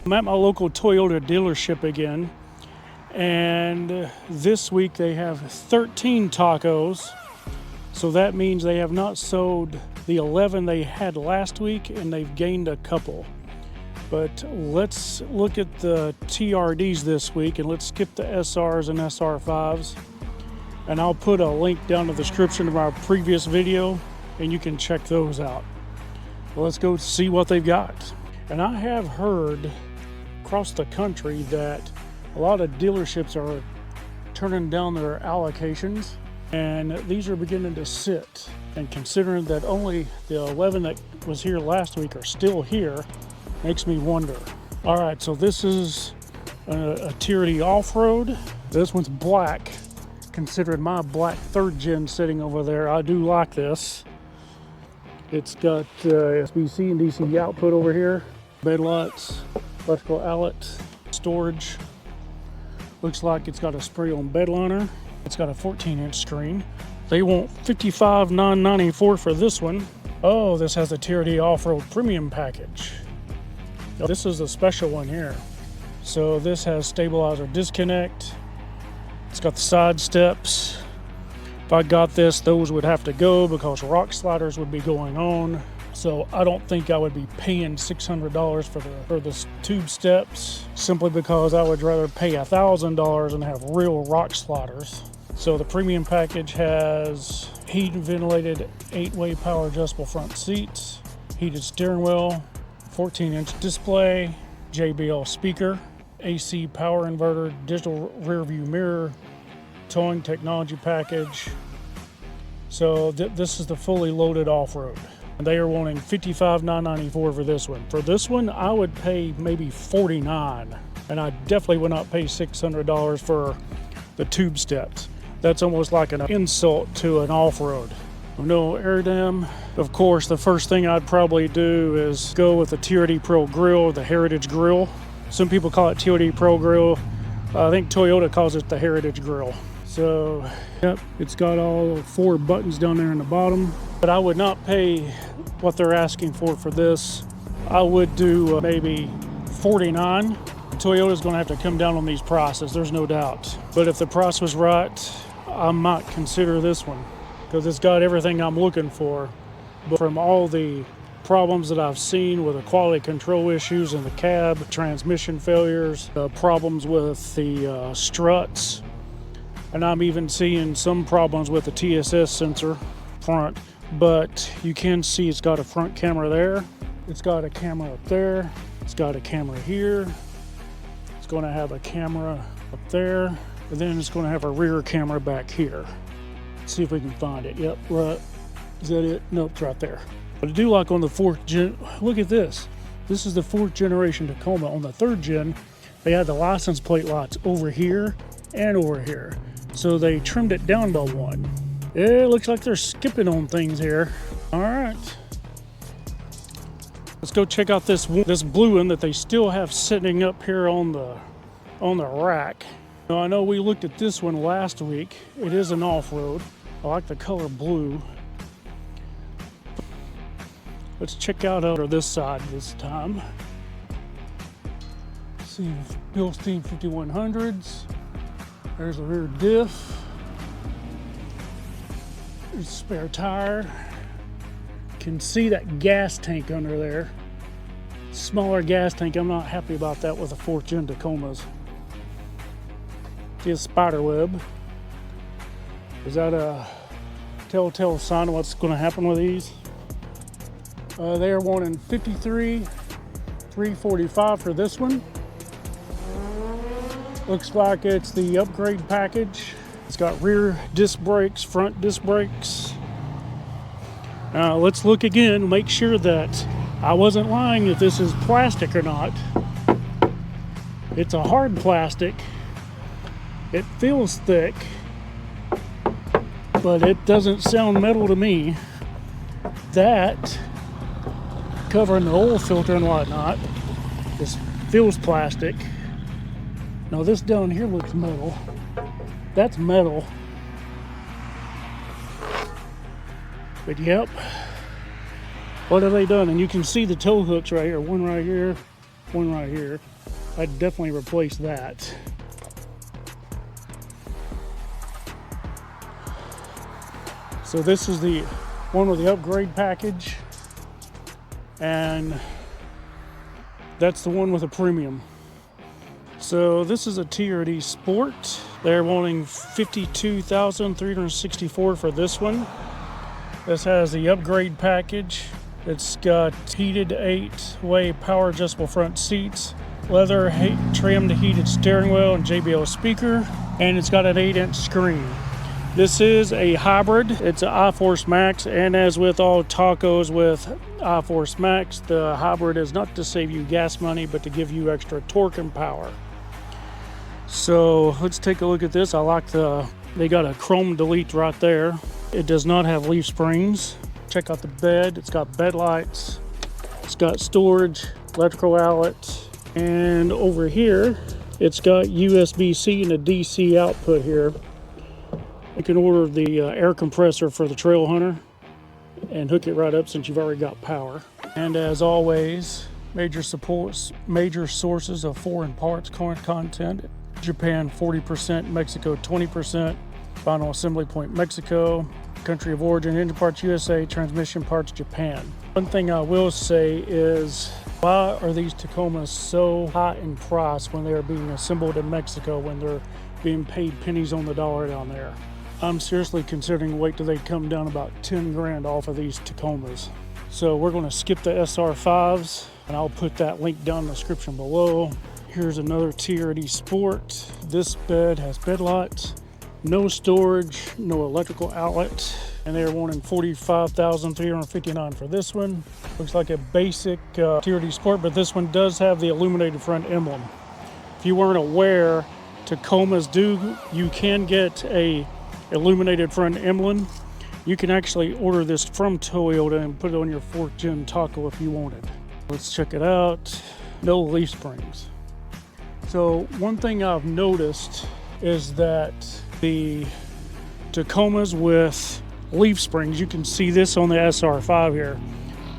I'm at my local Toyota dealership again, and this week they have 13 tacos, so that means they have not sold the 11 they had last week, and they've gained a couple. But let's look at the TRDs this week, and let's skip the SRs and SR5s, and I'll put a link down in the description of our previous video, and you can check those out. Well, let's go see what they've got. And I have heard across the country that a lot of dealerships are turning down their allocations, and these are beginning to sit. And considering that only the 11 that was here last week are still here, makes me wonder. All right, so this is a TRD Off-Road. This one's black. Considering my black 3rd gen sitting over there, I do like this. It's got SBC and DC output over here, bed lights, electrical outlet, storage. Looks like it's got a spray-on bed liner. It's got a 14-inch screen. They want $55,994 for this one. Oh, this has a TRD Offroad Premium Package. This is a special one here. So this has stabilizer disconnect. It's got the side steps. If I got this, those would have to go because rock sliders would be going on. So I don't think I would be paying $600 for the tube steps, simply because I would rather pay $1,000 and have real rock sliders. So the premium package has heated and ventilated 8-way power adjustable front seats, heated steering wheel, 14-inch display, JBL speaker, AC power inverter, digital rear view mirror, towing technology package. So this is the fully loaded off-road. And they are wanting $55,994 for this one. For this one, I would pay maybe $49, and I definitely would not pay $600 for the tube steps. That's almost like an insult to an off-road. No air dam. Of course, the first thing I'd probably do is go with the TRD Pro grill, the Heritage grill. Some people call it TRD Pro grill. I think Toyota calls it the Heritage grill. So, yep, it's got all 4 buttons down there in the bottom. But I would not pay what they're asking for this. I would do maybe $49. Toyota's going to have to come down on these prices, there's no doubt. But if the price was right, I might consider this one, because it's got everything I'm looking for. But from all the problems that I've seen with the quality control issues in the cab, transmission failures, problems with the struts, and I'm even seeing some problems with the TSS sensor front. But you can see it's got a front camera there, it's got a camera up there, it's got a camera here, it's going to have a camera up there, and then it's going to have a rear camera back here. Let's see if we can find it. Yep, right. Is that it? Nope, it's right there. But I do like on the 4th gen, look at this. This is the 4th generation Tacoma. On the 3rd gen, they had the license plate lights over here and over here. So they trimmed it down by 1. Yeah, it looks like they're skipping on things here. All right. Let's go check out this blue one that they still have sitting up here on the rack. Now, I know we looked at this one last week. It is an off-road. I like the color blue. Let's check out over this side this time. Let's see, Bilstein 5100s. There's a rear diff. There's a spare tire. Can see that gas tank under there. Smaller gas tank. I'm not happy about that with the 4th gen Tacomas. See a spider web. Is that a telltale sign of what's going to happen with these? They are wanting $53,345 for this one. Looks like it's the upgrade package. It's got rear disc brakes, front disc brakes. Now let's look again, make sure that I wasn't lying if this is plastic or not. It's a hard plastic. It feels thick, but it doesn't sound metal to me. That covering the oil filter and whatnot, this feels plastic. Now this down here looks metal. That's metal. But yep, what have they done? And you can see the tow hooks right here. One right here, one right here. I'd definitely replace that. So this is the one with the upgrade package, and that's the one with a premium. So this is a TRD Sport. They're wanting $52,364 for this one. This has the upgrade package. It's got heated 8-way power adjustable front seats, leather trimmed heated steering wheel and JBL speaker, and it's got an 8-inch screen. This is a hybrid. It's an iForce Max, and as with all Tacos with iForce Max, the hybrid is not to save you gas money, but to give you extra torque and power. So let's take a look at this. I like they got a chrome delete right there. It does not have leaf springs. Check out the bed. It's got bed lights. It's got storage, electrical outlet, and over here, it's got USB-C and a DC output here. You can order the air compressor for the Trail Hunter and hook it right up since you've already got power. And as always, major sources of foreign parts content. Japan 40%, Mexico 20%, final assembly point Mexico, country of origin engine parts USA, transmission parts Japan. One thing I will say is, why are these Tacomas so high in price when they are being assembled in Mexico, when they're being paid pennies on the dollar down there? I'm seriously considering wait till they come down about 10 grand off of these Tacomas. So we're going to skip the SR5s, and I'll put that link down in the description below. Here's another TRD Sport. This bed has bed lights, no storage, no electrical outlet, and they're wanting $45,359 for this one. Looks like a basic TRD Sport, but this one does have the illuminated front emblem. If you weren't aware, Tacomas you can get a illuminated front emblem. You can actually order this from Toyota and put it on your 4th gen Taco if you wanted. Let's check it out. No leaf springs. So one thing I've noticed is that the Tacomas with leaf springs, you can see this on the SR5 here,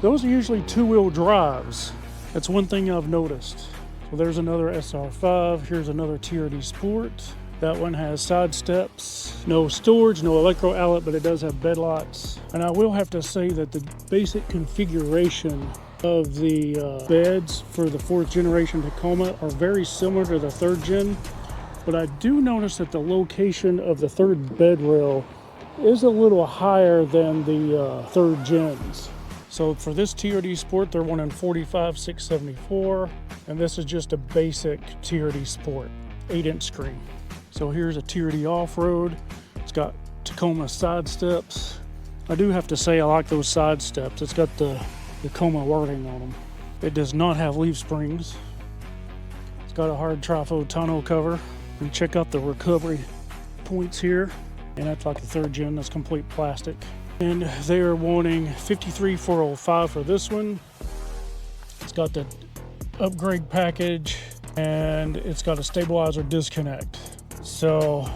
those are usually 2-wheel drives. That's one thing I've noticed. So there's another SR5. Here's another TRD Sport. That one has side steps, no storage, no electrical outlet, but it does have bed lights. And I will have to say that the basic configuration of the beds for the 4th generation Tacoma are very similar to the 3rd gen, but I do notice that the location of the 3rd bed rail is a little higher than the 3rd gens. So for this TRD Sport, they're wanting $45,674, and this is just a basic TRD Sport, 8-inch screen. So here's a TRD Off-Road. It's got Tacoma side steps. I do have to say I like those side steps. It's got the Tacoma wording on them. It does not have leaf springs. It's got a hard trifold tonneau cover. And check out the recovery points here. And that's like the 3rd gen, that's complete plastic. And they are wanting $53,405 for this one. It's got the upgrade package, and it's got a stabilizer disconnect. So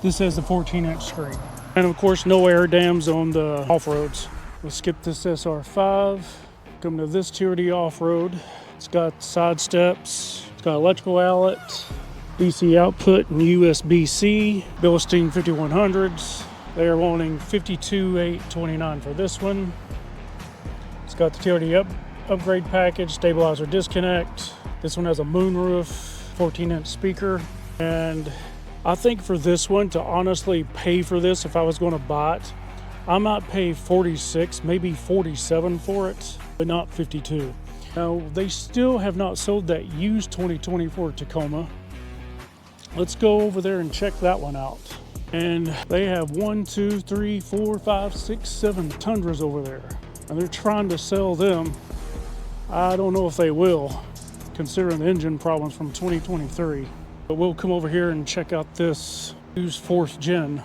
this has the 14-inch screen. And of course, no air dams on the off-roads. We'll skip this SR5. Come to this TRD Off-Road. It's got side steps. It's got electrical outlet, DC output, and USB-C. Bilstein 5100s. They are wanting $52,829 for this one. It's got the TRD upgrade package, stabilizer disconnect. This one has a moonroof, 14-inch speaker. And I think for this one, to honestly pay for this, if I was going to buy it, I might pay $46, maybe $47 for it, but not $52. Now, they still have not sold that used 2024 Tacoma. Let's go over there and check that one out. And they have 1, 2, 3, 4, 5, 6, 7 Tundras over there. And they're trying to sell them. I don't know if they will, considering the engine problems from 2023. But we'll come over here and check out this used 4th gen.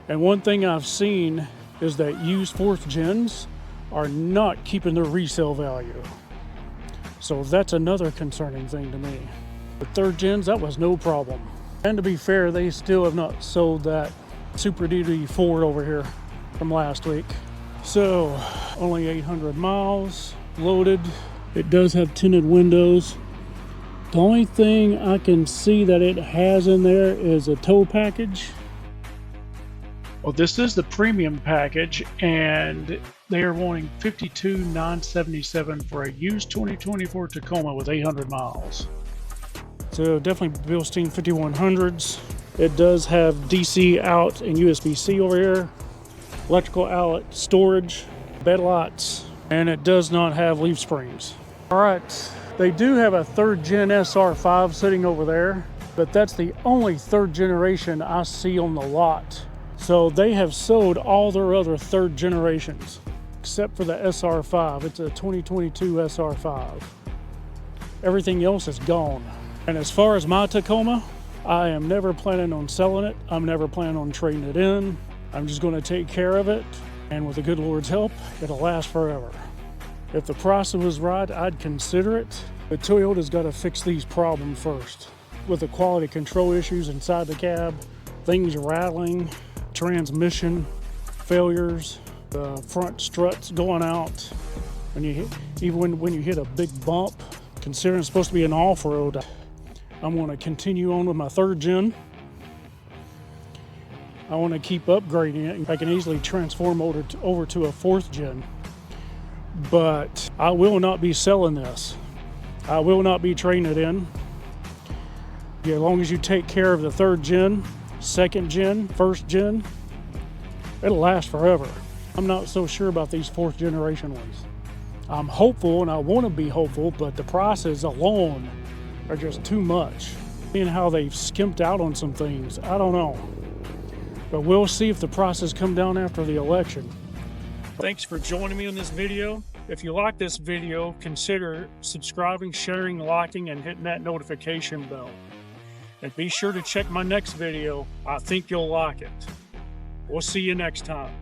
And one thing I've seen is that used 4th gens are not keeping their resale value. So that's another concerning thing to me. The 3rd gens, that was no problem. And to be fair, they still have not sold that Super Duty Ford over here from last week. So only 800 miles, loaded, It does have tinted windows. The only thing I can see that it has in there is a tow package. Well, this is the premium package, and they are wanting $52,977 for a used 2024 Tacoma with 800 miles. So definitely Bilstein 5100s. It does have DC out and USB-C over here, electrical outlet, storage, bed lights, and it does not have leaf springs. All right. They do have a 3rd gen SR5 sitting over there, but that's the only 3rd generation I see on the lot. So they have sold all their other 3rd generations, except for the SR5. It's a 2022 SR5. Everything else is gone. And as far as my Tacoma, I am never planning on selling it. I'm never planning on trading it in. I'm just going to take care of it, and with the good Lord's help, it'll last forever. If the price was right, I'd consider it. But Toyota's got to fix these problems first. With the quality control issues inside the cab, things rattling, transmission failures, the front struts going out. When you hit, even when you hit a big bump, considering it's supposed to be an off-road, I'm going to continue on with my 3rd gen. I want to keep upgrading it. I can easily transform over to a 4th gen. But I will not be selling this. I will not be trading it in. Yeah, as long as you take care of the 3rd gen, 2nd gen, 1st gen, it'll last forever. I'm not so sure about these 4th generation ones. I'm hopeful and I want to be hopeful, but the prices alone are just too much. Seeing how they've skimped out on some things, I don't know. But we'll see if the prices come down after the election. Thanks for joining me in this video. If you like this video, consider subscribing, sharing, liking, and hitting that notification bell. And be sure to check my next video. I think you'll like it. We'll see you next time.